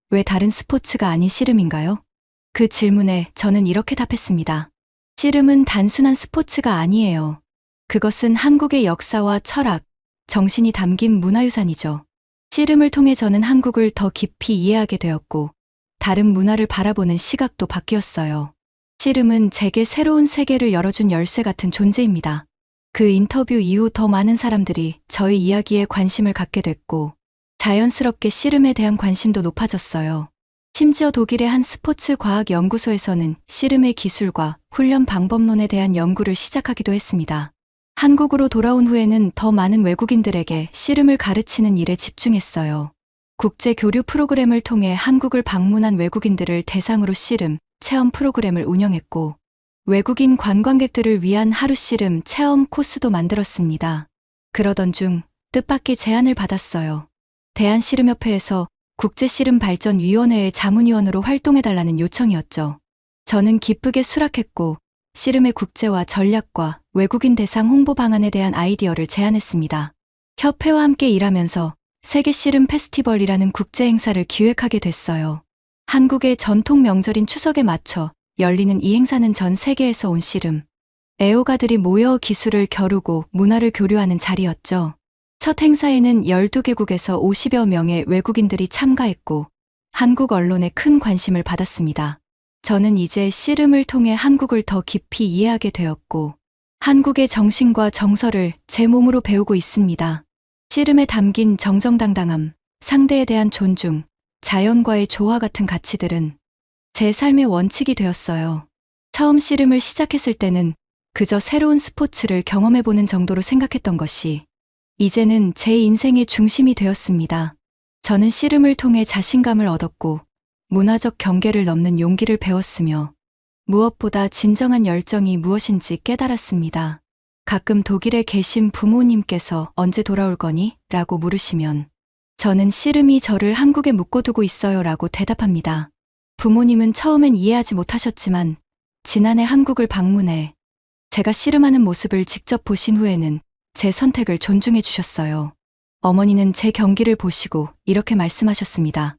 왜 다른 스포츠가 아닌 씨름인가요? 그 질문에 저는 이렇게 답했습니다. 씨름은 단순한 스포츠가 아니에요. 그것은 한국의 역사와 철학, 정신이 담긴 문화유산이죠. 씨름을 통해 저는 한국을 더 깊이 이해하게 되었고, 다른 문화를 바라보는 시각도 바뀌었어요. 씨름은 제게 새로운 세계를 열어준 열쇠 같은 존재입니다. 그 인터뷰 이후 더 많은 사람들이 저의 이야기에 관심을 갖게 됐고, 자연스럽게 씨름에 대한 관심도 높아졌어요. 심지어 독일의 한 스포츠 과학 연구소에서는 씨름의 기술과 훈련 방법론에 대한 연구를 시작하기도 했습니다. 한국으로 돌아온 후에는 더 많은 외국인들에게 씨름을 가르치는 일에 집중했어요. 국제 교류 프로그램을 통해 한국을 방문한 외국인들을 대상으로 씨름 체험 프로그램을 운영했고, 외국인 관광객들을 위한 하루 씨름 체험 코스도 만들었습니다. 그러던 중 뜻밖의 제안을 받았어요. 대한씨름협회에서 국제씨름발전위원회의 자문위원으로 활동해달라는 요청이었죠. 저는 기쁘게 수락했고 씨름의 국제화 전략과 외국인 대상 홍보 방안에 대한 아이디어를 제안했습니다. 협회와 함께 일하면서 세계씨름 페스티벌이라는 국제 행사를 기획하게 됐어요. 한국의 전통 명절인 추석에 맞춰 열리는 이 행사는 전 세계에서 온 씨름 애호가들이 모여 기술을 겨루고 문화를 교류하는 자리였죠. 첫 행사에는 12개국에서 50여 명의 외국인들이 참가했고 한국 언론에 큰 관심을 받았습니다. 저는 이제 씨름을 통해 한국을 더 깊이 이해하게 되었고 한국의 정신과 정서를 제 몸으로 배우고 있습니다. 씨름에 담긴 정정당당함, 상대에 대한 존중, 자연과의 조화 같은 가치들은 제 삶의 원칙이 되었어요. 처음 씨름을 시작했을 때는 그저 새로운 스포츠를 경험해보는 정도로 생각했던 것이 이제는 제 인생의 중심이 되었습니다. 저는 씨름을 통해 자신감을 얻었고 문화적 경계를 넘는 용기를 배웠으며 무엇보다 진정한 열정이 무엇인지 깨달았습니다. 가끔 독일에 계신 부모님께서 언제 돌아올 거니? 라고 물으시면 저는 씨름이 저를 한국에 묶어두고 있어요 라고 대답합니다. 부모님은 처음엔 이해하지 못하셨지만 지난해 한국을 방문해 제가 씨름하는 모습을 직접 보신 후에는 제 선택을 존중해 주셨어요. 어머니는 제 경기를 보시고 이렇게 말씀하셨습니다.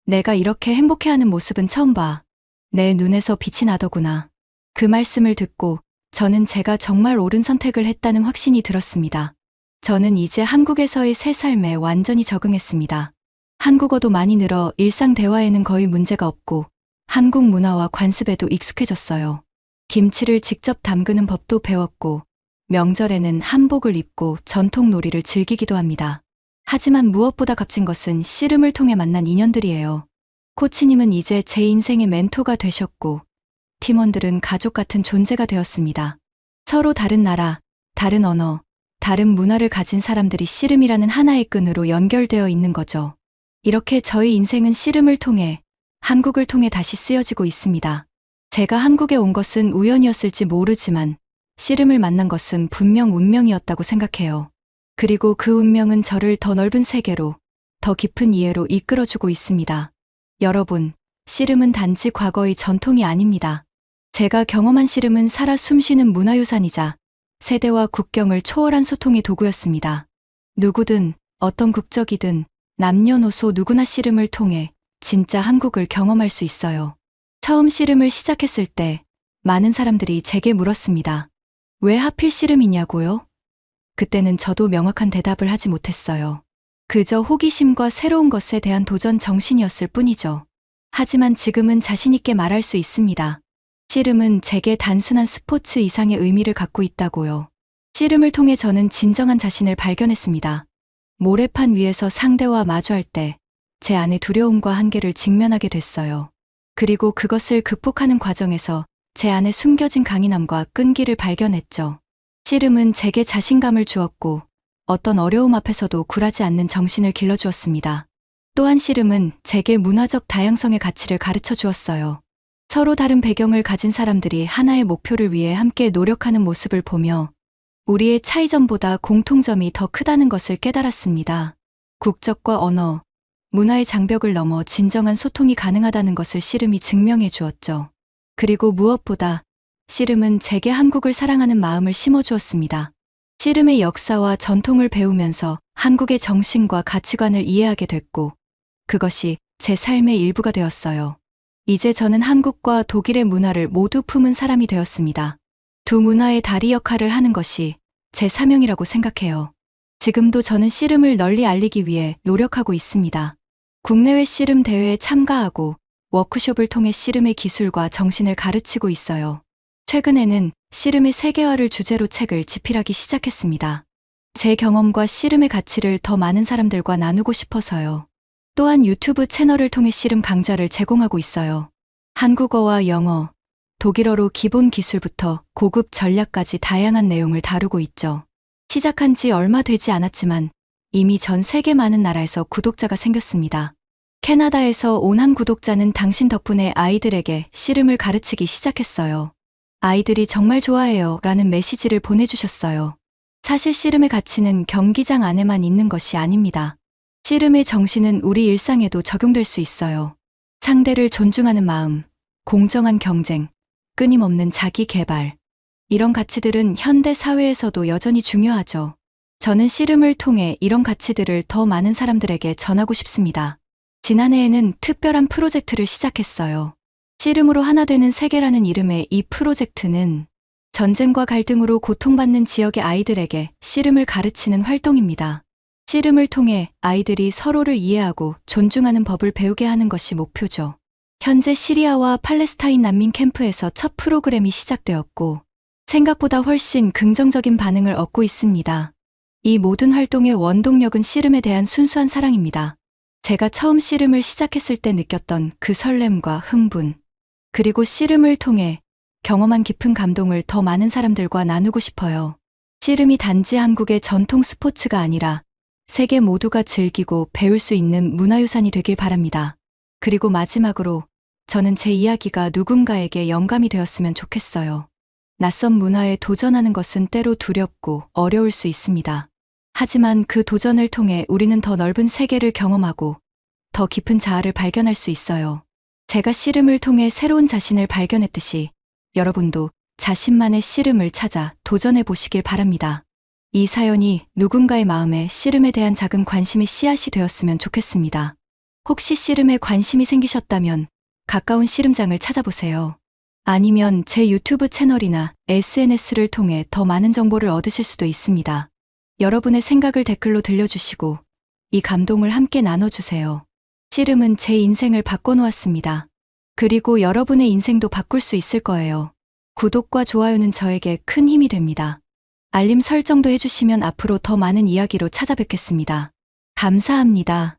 내가 이렇게 행복해하는 모습은 처음 봐. 내 눈에서 빛이 나더구나. 그 말씀을 듣고 저는 제가 정말 옳은 선택을 했다는 확신이 들었습니다. 저는 이제 한국에서의 새 삶에 완전히 적응했습니다. 한국어도 많이 늘어 일상 대화에는 거의 문제가 없고 한국 문화와 관습에도 익숙해졌어요. 김치를 직접 담그는 법도 배웠고 명절에는 한복을 입고 전통 놀이를 즐기기도 합니다. 하지만 무엇보다 값진 것은 씨름을 통해 만난 인연들이에요. 코치님은 이제 제 인생의 멘토가 되셨고, 팀원들은 가족 같은 존재가 되었습니다. 서로 다른 나라, 다른 언어, 다른 문화를 가진 사람들이 씨름이라는 하나의 끈으로 연결되어 있는 거죠. 이렇게 저희 인생은 씨름을 통해, 한국을 통해 다시 쓰여지고 있습니다. 제가 한국에 온 것은 우연이었을지 모르지만, 씨름을 만난 것은 분명 운명이었다고 생각해요. 그리고 그 운명은 저를 더 넓은 세계로, 더 깊은 이해로 이끌어주고 있습니다. 여러분, 씨름은 단지 과거의 전통이 아닙니다. 제가 경험한 씨름은 살아 숨쉬는 문화유산이자 세대와 국경을 초월한 소통의 도구였습니다. 누구든, 어떤 국적이든, 남녀노소 누구나 씨름을 통해 진짜 한국을 경험할 수 있어요. 처음 씨름을 시작했을 때 많은 사람들이 제게 물었습니다. 왜 하필 씨름이냐고요? 그때는 저도 명확한 대답을 하지 못했어요. 그저 호기심과 새로운 것에 대한 도전 정신이었을 뿐이죠. 하지만 지금은 자신있게 말할 수 있습니다. 씨름은 제게 단순한 스포츠 이상의 의미를 갖고 있다고요. 씨름을 통해 저는 진정한 자신을 발견했습니다. 모래판 위에서 상대와 마주할 때 제 안의 두려움과 한계를 직면하게 됐어요. 그리고 그것을 극복하는 과정에서 제 안에 숨겨진 강인함과 끈기를 발견했죠. 씨름은 제게 자신감을 주었고 어떤 어려움 앞에서도 굴하지 않는 정신을 길러주었습니다. 또한 씨름은 제게 문화적 다양성의 가치를 가르쳐 주었어요. 서로 다른 배경을 가진 사람들이 하나의 목표를 위해 함께 노력하는 모습을 보며 우리의 차이점보다 공통점이 더 크다는 것을 깨달았습니다. 국적과 언어, 문화의 장벽을 넘어 진정한 소통이 가능하다는 것을 씨름이 증명해 주었죠. 그리고 무엇보다 씨름은 제게 한국을 사랑하는 마음을 심어주었습니다. 씨름의 역사와 전통을 배우면서 한국의 정신과 가치관을 이해하게 됐고 그것이 제 삶의 일부가 되었어요. 이제 저는 한국과 독일의 문화를 모두 품은 사람이 되었습니다. 두 문화의 다리 역할을 하는 것이 제 사명이라고 생각해요. 지금도 저는 씨름을 널리 알리기 위해 노력하고 있습니다. 국내외 씨름 대회에 참가하고 워크숍을 통해 씨름의 기술과 정신을 가르치고 있어요. 최근에는 씨름의 세계화를 주제로 책을 집필하기 시작했습니다. 제 경험과 씨름의 가치를 더 많은 사람들과 나누고 싶어서요. 또한 유튜브 채널을 통해 씨름 강좌를 제공하고 있어요. 한국어와 영어, 독일어로 기본 기술부터 고급 전략까지 다양한 내용을 다루고 있죠. 시작한 지 얼마 되지 않았지만 이미 전 세계 많은 나라에서 구독자가 생겼습니다. 캐나다에서 온 한 구독자는 당신 덕분에 아이들에게 씨름을 가르치기 시작했어요. 아이들이 정말 좋아해요 라는 메시지를 보내주셨어요. 사실 씨름의 가치는 경기장 안에만 있는 것이 아닙니다. 씨름의 정신은 우리 일상에도 적용될 수 있어요. 상대를 존중하는 마음, 공정한 경쟁, 끊임없는 자기 개발. 이런 가치들은 현대 사회에서도 여전히 중요하죠. 저는 씨름을 통해 이런 가치들을 더 많은 사람들에게 전하고 싶습니다. 지난해에는 특별한 프로젝트를 시작했어요. 씨름으로 하나 되는 세계라는 이름의 이 프로젝트는 전쟁과 갈등으로 고통받는 지역의 아이들에게 씨름을 가르치는 활동입니다. 씨름을 통해 아이들이 서로를 이해하고 존중하는 법을 배우게 하는 것이 목표죠. 현재 시리아와 팔레스타인 난민 캠프에서 첫 프로그램이 시작되었고 생각보다 훨씬 긍정적인 반응을 얻고 있습니다. 이 모든 활동의 원동력은 씨름에 대한 순수한 사랑입니다. 제가 처음 씨름을 시작했을 때 느꼈던 그 설렘과 흥분, 그리고 씨름을 통해 경험한 깊은 감동을 더 많은 사람들과 나누고 싶어요. 씨름이 단지 한국의 전통 스포츠가 아니라 세계 모두가 즐기고 배울 수 있는 문화유산이 되길 바랍니다. 그리고 마지막으로 저는 제 이야기가 누군가에게 영감이 되었으면 좋겠어요. 낯선 문화에 도전하는 것은 때로 두렵고 어려울 수 있습니다. 하지만 그 도전을 통해 우리는 더 넓은 세계를 경험하고 더 깊은 자아를 발견할 수 있어요. 제가 씨름을 통해 새로운 자신을 발견했듯이 여러분도 자신만의 씨름을 찾아 도전해 보시길 바랍니다. 이 사연이 누군가의 마음에 씨름에 대한 작은 관심의 씨앗이 되었으면 좋겠습니다. 혹시 씨름에 관심이 생기셨다면 가까운 씨름장을 찾아보세요. 아니면 제 유튜브 채널이나 SNS를 통해 더 많은 정보를 얻으실 수도 있습니다. 여러분의 생각을 댓글로 들려주시고 이 감동을 함께 나눠주세요. 씨름은 제 인생을 바꿔놓았습니다. 그리고 여러분의 인생도 바꿀 수 있을 거예요. 구독과 좋아요는 저에게 큰 힘이 됩니다. 알림 설정도 해주시면 앞으로 더 많은 이야기로 찾아뵙겠습니다. 감사합니다.